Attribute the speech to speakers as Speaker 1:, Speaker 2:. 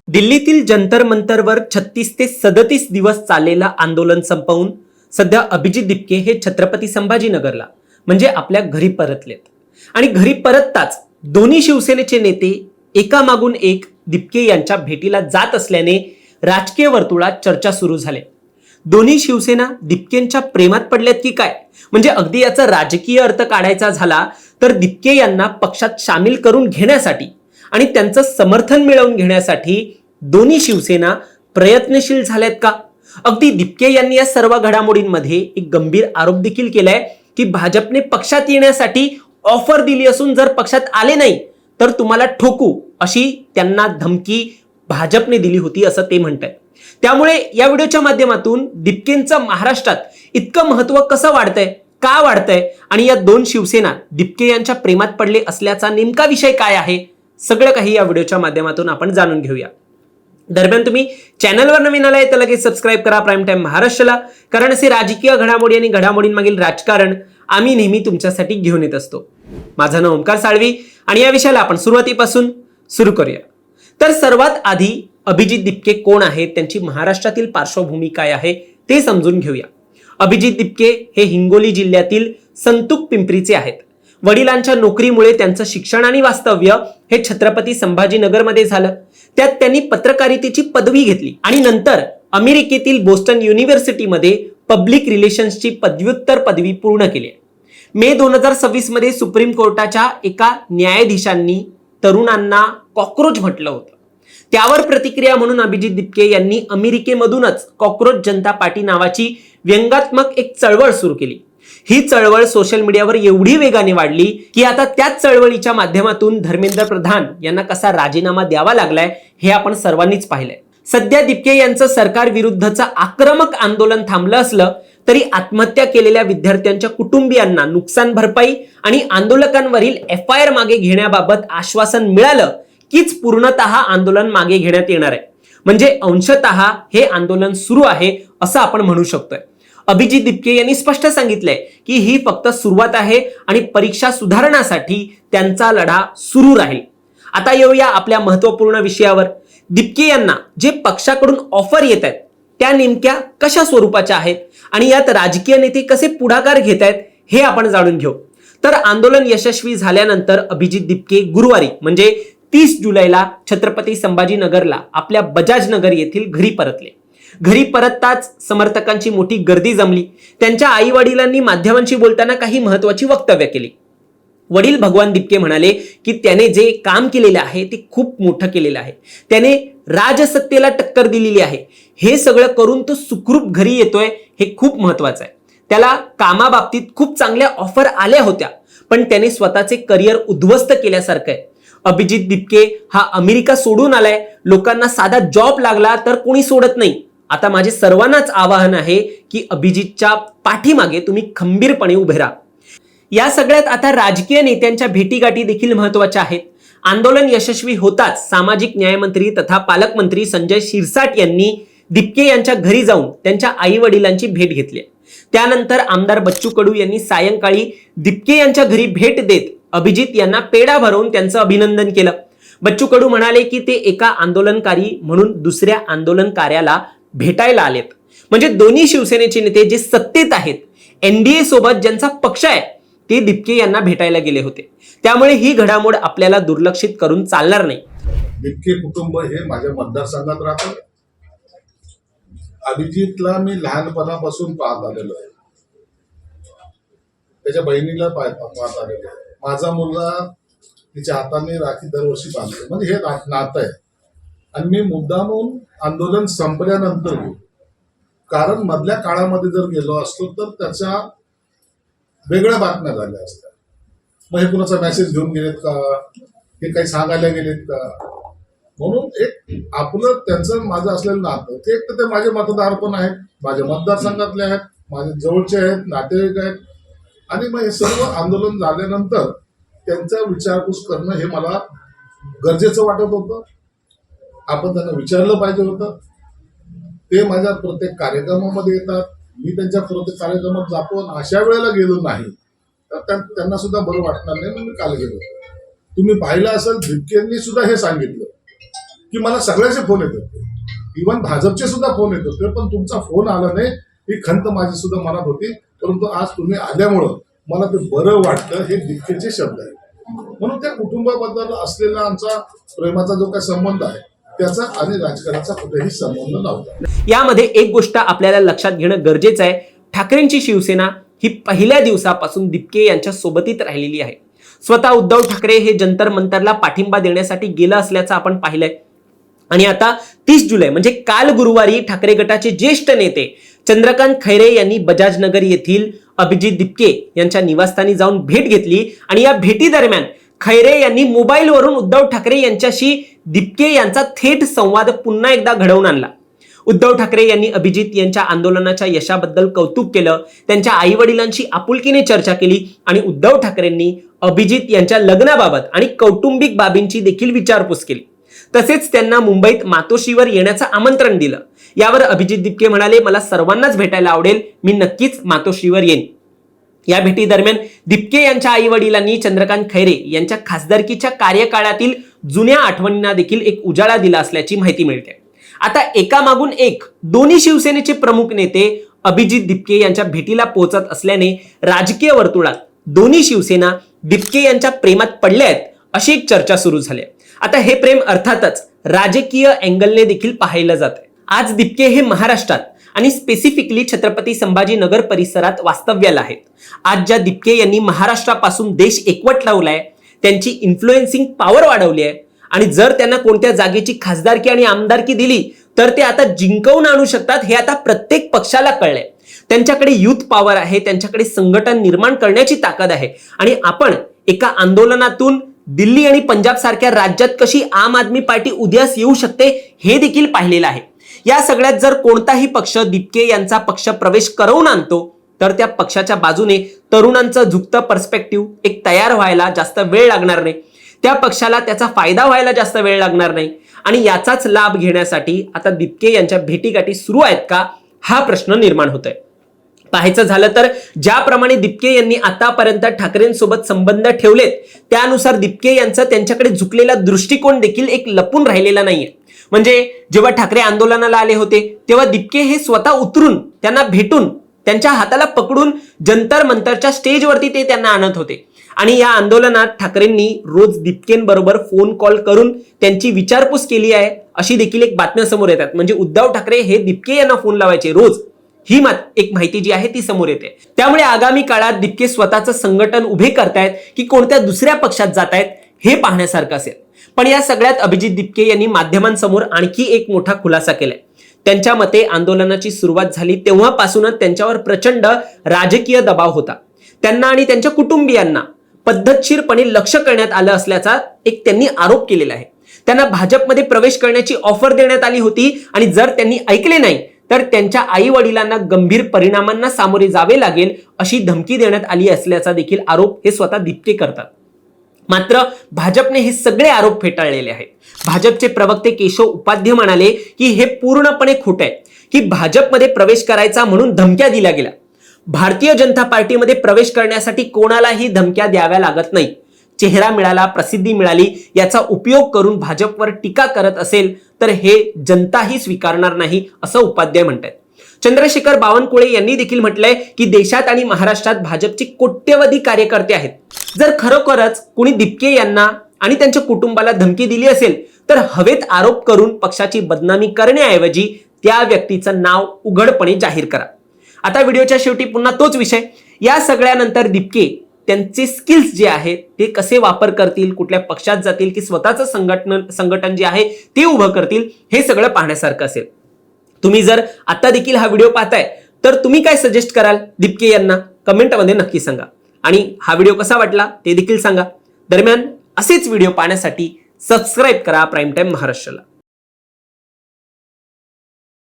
Speaker 1: दिल्लीतील जंतर मंतरवर 36 ते 37 दिवस चाललेलं आंदोलन संपवून सध्या अभिजित दिपके हे छत्रपती संभाजीनगरला म्हणजे आपल्या घरी परतलेत. आणि घरी परतताच दोन्ही शिवसेनेचे नेते एकामागून एक दिपके यांच्या भेटीला जात असल्याने राजकीय वर्तुळात चर्चा सुरू झाली. दोन्ही शिवसेना दिपकेंच्या प्रेमात पडल्यात की काय, म्हणजे अगदी याचा राजकीय अर्थ काढायचा झाला तर दिपके यांना पक्षात सामील करून घेण्यासाठी आणि त्यांचं समर्थन मिळवून घेण्यासाठी दोन्ही शिवसेना प्रयत्नशील झाल्यात का? अगदी दिपके यांनी या सर्व घडामोडींमध्ये एक गंभीर आरोप देखील केलाय की भाजपने पक्षात येण्यासाठी ऑफर दिली असून जर पक्षात आले नाही तर तुम्हाला ठोकू अशी त्यांना धमकी भाजपने दिली होती असं ते म्हणतात. त्यामुळे या व्हिडिओच्या माध्यमातून दिपकेंचं महाराष्ट्रात इतकं महत्व कसं वाढतंय, का वाढतंय आणि या दोन शिवसेना दिपके यांच्या प्रेमात पडले असल्याचा नेमका विषय काय आहे, सगळं काही या व्हिडिओच्या माध्यमातून आपण जाणून घेऊया. दरम्यान तुम्ही चॅनलवर नवीन आलाय तर लगेच सबस्क्राईब करा प्राईम टाइम महाराष्ट्राला, कारण असे राजकीय घडामोडी आणि घडामोडींमागील राजकारण आम्ही नेहमी तुमच्यासाठी घेऊन येत असतो. माझं नाव ओमकार साळवी आणि या विषयाला आपण सुरुवातीपासून सुरू करूया. तर सर्वात आधी अभिजित दिपके कोण आहेत, त्यांची महाराष्ट्रातील पार्श्वभूमी काय आहे ते समजून घेऊया. अभिजित दिपके हे हिंगोली जिल्ह्यातील संतूक पिंपरीचे आहेत. वडिलांच्या नोकरीमुळे त्यांचं शिक्षण आणि वास्तव्य हे छत्रपती संभाजीनगरमध्ये झालं. त्यात त्यांनी पत्रकारितेची पदवी घेतली आणि नंतर अमेरिकेतील बोस्टन युनिव्हर्सिटीमध्ये पब्लिक रिलेशन्सची पदव्युत्तर पदवी पूर्ण केली. मे 2026 मध्ये सुप्रीम कोर्टाच्या एका न्यायाधीशांनी तरुणांना कॉक्रोच म्हटलं होतं. त्यावर प्रतिक्रिया म्हणून अभिजित दिपके यांनी अमेरिकेमधूनच कॉक्रोच जनता पार्टी नावाची व्यंगात्मक एक चळवळ सुरू केली. ही चळवळ सोशल मीडियावर एवढी वेगाने वाढली की आता त्याच चळवळीच्या माध्यमातून धर्मेंद्र प्रधान यांना कसा राजीनामा द्यावा लागलाय हे आपण सर्वांनीच पाहिलंय. सध्या दिपके यांचं सरकार विरुद्धचं आक्रमक आंदोलन थांबलं असलं तरी आत्महत्या केलेल्या विद्यार्थ्यांच्या कुटुंबियांना नुकसान भरपाई आणि आंदोलकांवरील FIR मागे घेण्याबाबत आश्वासन मिळालं कीच पूर्णतः आंदोलन मागे घेण्यात येणार आहे. म्हणजे अंशतः हे आंदोलन सुरू आहे असं आपण म्हणू शकतोय. अभिजित दिपके यांनी स्पष्ट सांगितलंय की ही फक्त सुरुवात आहे आणि परीक्षा सुधारण्यासाठी त्यांचा लढा सुरू राहील. आता येऊया आपल्या महत्त्वपूर्ण विषयावर. दिपके यांना जे पक्षाकडून ऑफर येत आहेत त्या नेमक्या कशा स्वरूपाच्या आहेत आणि यात राजकीय नेते कसे पुढाकार घेत आहेत हे आपण जाणून घेऊ. तर आंदोलन यशस्वी झाल्यानंतर अभिजित दिपके गुरुवारी म्हणजे 30 जुलैला छत्रपती संभाजीनगरला आपल्या बजाजनगर येथील घरी परतले. घरी परतताच समर्थकांची मोठी गर्दी जमली. त्यांच्या आई वडिलांनी माध्यमांशी बोलताना काही महत्वाची वक्तव्य केली. वडील भगवान दिपके म्हणाले की त्याने जे काम केलेले आहे ते खूप मोठं केलेलं आहे. त्याने राजसत्तेला टक्कर दिलेली आहे. हे सगळं करून तो सुखरूप घरी येतोय हे खूप महत्वाचं आहे. त्याला कामाबाबतीत खूप चांगल्या ऑफर आल्या होत्या पण त्याने स्वतःचे करिअर उद्ध्वस्त केल्यासारखं आहे. अभिजित दिपके हा अमेरिका सोडून आलाय. लोकांना साधा जॉब लागला तर कोणी सोडत नाही. आता माझे सर्वांनाच आवाहन आहे की अभिजितच्या पाठीमागे तुम्ही खंबीरपणे उभे राहा. या सगळ्यात आता राजकीय नेत्यांच्या भेटीगाठी देखील महत्वाच्या आहेत. आंदोलन यशस्वी होताच सामाजिक न्यायमंत्री तथा पालकमंत्री संजय शिरसाट यांनी दिपके यांच्या घरी जाऊन त्यांच्या आई वडिलांची भेट घेतली. त्यानंतर आमदार बच्चू कडू यांनी सायंकाळी दिपके यांच्या घरी भेट देत अभिजित यांना पेढा भरवून त्यांचं अभिनंदन केलं. बच्चू कडू म्हणाले की ते एका आंदोलनकारी म्हणून दुसऱ्या आंदोलनकार्याला भेटायला आलेत. म्हणजे दोन्ही शिवसेनेचे नेते जे सत्तेत आहेत, NDA सोबत ज्यांचा पक्ष आहे, ते दिपके यांना भेटायला गेले होते. त्यामुळे ही घडामोड आपल्याला दुर्लक्षित करून चालणार नाही.
Speaker 2: दिपके कुटुंब हे माझ्या मतदारसंघात राहतं. अभिजितला मी लहानपणापासून पाहत आलेलो आहे. त्याच्या बहिणीला पाहत आलेलो आहे. माझा मुलगा तिच्या हाताने राखी दरवर्षी बांधतो. म्हणजे हे नातं आहे. आणि मी मुद्दामून आंदोलन संपल्यानंतर घेऊ, कारण मधल्या काळामध्ये जर गेलो असतो तर त्याच्या वेगळ्या बातम्या झाल्या असत्या. मग हे कुणाचा मेसेज घेऊन गेलेत का, हे काही सांगायला गेलेत का, म्हणून एक आपलं त्यांचं माझं असलेलं नातं ते, एक तर ते माझे मतदार पण आहेत, माझ्या मतदारसंघातले आहेत, माझे जवळचे आहेत, नातेवाईक आहेत. आणि मग हे सर्व आंदोलन झाल्यानंतर त्यांचा विचारपूस करणं हे मला गरजेचं वाटत होतं. आपण त्यांना विचारलं पाहिजे होतं. ते माझ्या प्रत्येक कार्यक्रमामध्ये येतात, मी त्यांच्या प्रत्येक कार्यक्रमात जातो. अशा वेळेला गेलो नाही तर त्यांना सुद्धा बरं वाटणार नाही. मी काल गेलो. तुम्ही पाहिलं असेल दिपकेंनी सुद्धा हे सांगितलं की मला सगळ्याचे फोन येत होते, इव्हन भाजपचे सुद्धा फोन येत होते, पण तुमचा फोन आला नाही ही खंत माझी सुद्धा मनात होती. परंतु आज तुम्ही आल्यामुळं मला ते बरं वाटलं. हे दिपकेचे शब्द आहेत. म्हणून त्या कुटुंबाबद्दल असलेला आमचा प्रेमाचा जो काही संबंध आहे त्याचा आणि राजकारणाचा कुठेही संबंध नव्हता.
Speaker 1: यामध्ये एक गोष्ट आपल्याला लक्षात घेणं गरजेचं आहे. ठाकरेंची शिवसेना ही पहिल्या दिवसापासून दिपके यांच्या सोबतीत राहिलेली आहे. स्वतः उद्धव ठाकरे हे जंतर मंतरला पाठिंबा देण्यासाठी गेलं असल्याचं आपण पाहिलंय. आणि आता 30 जुलै म्हणजे काल गुरुवारी ठाकरे गटाचे ज्येष्ठ नेते चंद्रकांत खैरे यांनी बजाजनगर येथील अभिजित दिपके यांच्या निवासस्थानी जाऊन भेट घेतली. आणि या भेटी दरम्यान खैरे यांनी मोबाईलवरून उद्धव ठाकरे यांच्याशी दिपके यांचा थेट संवाद पुन्हा एकदा घडवून आणला. उद्धव ठाकरे यांनी अभिजित यांच्या आंदोलनाच्या यशाबद्दल कौतुक केलं, त्यांच्या आई वडिलांशी आपुलकीने चर्चा केली आणि उद्धव ठाकरेंनी अभिजित यांच्या लग्नाबाबत आणि कौटुंबिक बाबींची देखील विचारपूस केली. तसेच त्यांना मुंबईत मातोश्रीवर येण्याचं आमंत्रण दिलं. यावर अभिजित दिपके म्हणाले, मला सर्वांनाच भेटायला आवडेल, मी नक्कीच मातोश्रीवर येईन. या भेटी दरम्यान दिपके यांच्या आई वडिलांनी चंद्रकांत खैरे यांच्या खासदारकीच्या कार्यकाळातील जुन्या आठवणींना देखील एक उजाळा दिला असल्याची माहिती मिळते. आता एकामागून एक दोन्ही शिवसेनेचे प्रमुख नेते अभिजित दिपके यांच्या भेटीला पोहोचत असल्याने राजकीय वर्तुळात दोन्ही शिवसेना दिपके यांच्या प्रेमात पडल्या आहेत अशी एक चर्चा सुरू झाली. आता हे प्रेम अर्थातच राजकीय अँगलने देखील पाहिलं जात आहे. आज दिपके हे महाराष्ट्रात आणि स्पेसिफिकली छत्रपती संभाजीनगर परिसरात वास्तव्याला आहेत. आज ज्या दिपके यांनी महाराष्ट्रापासून देश एकवट लावलाय, त्यांची इन्फ्लुएन्सिंग पॉवर वाढवली आहे आणि जर त्यांना कोणत्या जागेची खासदारकी आणि आमदारकी दिली तर ते आता जिंकवून आणू शकतात हे आता प्रत्येक पक्षाला कळलंय. त्यांच्याकडे युथ पॉवर आहे, त्यांच्याकडे संघटन निर्माण करण्याची ताकद आहे. आणि आपण एका आंदोलनातून दिल्ली आणि पंजाब सारख्या राज्यात कशी आम आदमी पार्टी उदयास येऊ शकते हे देखील पाहिलेलं आहे. या सगळ्यात जर कोणताही पक्ष दिपके यांचा पक्ष प्रवेश करवून आणतो तर त्या पक्षाच्या बाजूने तरुणांचं झुकतं पर्स्पेक्टिव्ह एक तयार व्हायला जास्त वेळ लागणार नाही. त्या पक्षाला त्याचा फायदा व्हायला जास्त वेळ लागणार नाही. आणि याचाच लाभ घेण्यासाठी आता दिपके यांच्या भेटीगाठी सुरू आहेत का हा प्रश्न निर्माण होतोय. पाहायचं झालं तर ज्याप्रमाणे दिपके यांनी आतापर्यंत ठाकरेंसोबत संबंध ठेवलेत त्यानुसार दिपके यांचा त्यांच्याकडे झुकलेला दृष्टिकोन देखील एक लपून राहिलेला नाहीये. म्हणजे जेव्हा ठाकरे आंदोलनाला आले होते तेव्हा दिपके हे स्वतः उतरून त्यांना भेटून त्यांच्या हाताला पकडून जंतर मंतरच्या स्टेजवरती ते त्यांना आणत होते. आणि या आंदोलनात ठाकरेंनी रोज दिपकेंबरोबर फोन कॉल करून त्यांची विचारपूस केली आहे अशी देखील एक बातम्या समोर येतात. म्हणजे उद्धव ठाकरे हे दिपके यांना फोन लावायचे रोज, ही एक माहिती जी आहे ती समोर येते. त्यामुळे आगामी काळात दिपके स्वतःचं संघटन उभे करतायत की कोणत्या दुसऱ्या पक्षात जात आहेत हे पाहण्यासारखं असेल. पण या सगळ्यात अभिजित दिपके यांनी माध्यमांसमोर आणखी एक मोठा खुलासा केलाय. त्यांच्या मते आंदोलनाची सुरुवात झाली तेव्हापासूनच त्यांच्यावर प्रचंड राजकीय दबाव होता. त्यांना आणि त्यांच्या कुटुंबियांना पद्धतशीरपणे लक्ष करण्यात आलं असल्याचा एक त्यांनी आरोप केलेला आहे. त्यांना भाजपमध्ये प्रवेश करण्याची ऑफर देण्यात आली होती आणि जर त्यांनी ऐकले नाही तर त्यांच्या आई वडिलांना गंभीर परिणामांना सामोरे जावे लागेल अशी धमकी देण्यात आली असल्याचा देखील आरोप हे स्वतः दिपके करतात. मात्र भाजपने हे सगळे आरोप फेटाळलेले आहेत. भाजपचे प्रवक्ते केशव उपाध्ये म्हणाले की हे पूर्णपणे खोटं आहे की भाजपमध्ये प्रवेश करायचा म्हणून धमक्या दिल्या गेल्या. भारतीय जनता पार्टीमध्ये प्रवेश करण्यासाठी कोणालाही धमक्या द्याव्या लागत नाही. चेहरा मिळाला, प्रसिद्धी मिळाली याचा उपयोग करून भाजपवर टीका करत असेल तर हे जनताही स्वीकारणार नाही असं उपाध्याय म्हणतात. चंद्रशेखर बावनकुळे यांनी देखील म्हटलंय की देशात आणि महाराष्ट्रात भाजपचे कोट्यवधी कार्यकर्ते आहेत. जर खरोखरच कोणी दिपके यांना आणि त्यांच्या कुटुंबाला धमकी दिली असेल तर हवेत आरोप करून पक्षाची बदनामी करण्याऐवजी त्या व्यक्तीचं नाव उघडपणे जाहीर करा. आता व्हिडिओच्या शेवटी पुन्हा तोच विषय. या सगळ्यानंतर दिपके त्यांचे स्किल्स जे आहेत ते कसे वापर करतील, कुठल्या पक्षात जातील की स्वतःचं संघटन जे आहे ते उभं करतील हे सगळं पाहण्यासारखं असेल. तुम्ही जर आता देखील हा व्हिडिओ पाहताय तर तुम्ही काय सजेस्ट कराल दिपके यांना कमेंटमध्ये नक्की सांगा. आणि हा व्हिडिओ कसा वाटला ते देखील सांगा. दरम्यान असेच व्हिडिओ पाहण्यासाठी सबस्क्राईब करा प्राईम टाइम महाराष्ट्राला.